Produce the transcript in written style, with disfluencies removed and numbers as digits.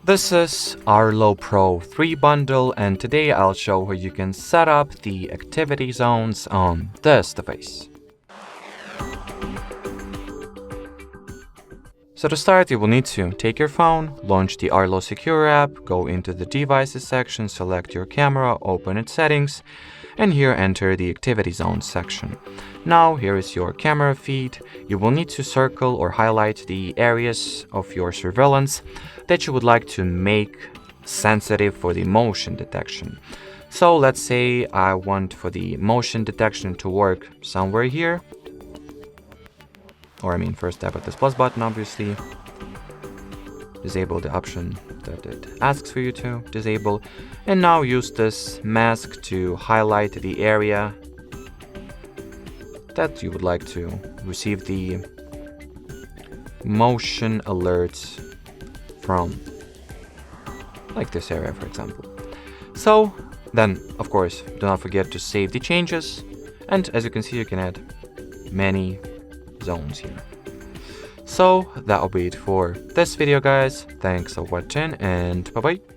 This is ARLO Pro 3 bundle, and today I'll show how you can set up the activity zones on this device. So to start, you will need to take your phone, launch the ARLO Secure app, go into the devices section, select your camera, open its settings, and here enter the activity zones section. Now here is your camera feed. You will need to circle or highlight the areas of your surveillance that you would like to make sensitive for the motion detection. So let's say I want for the motion detection to work somewhere here. First tap at this plus button, obviously. Disable the option that it asks for you to disable. And now use this mask to highlight the area that you would like to receive the motion alerts from. Like this area, for example. So then, of course, do not forget to save the changes. And as you can see, you can add many zones here. So that'll be it for this video, guys. Thanks for watching and bye bye.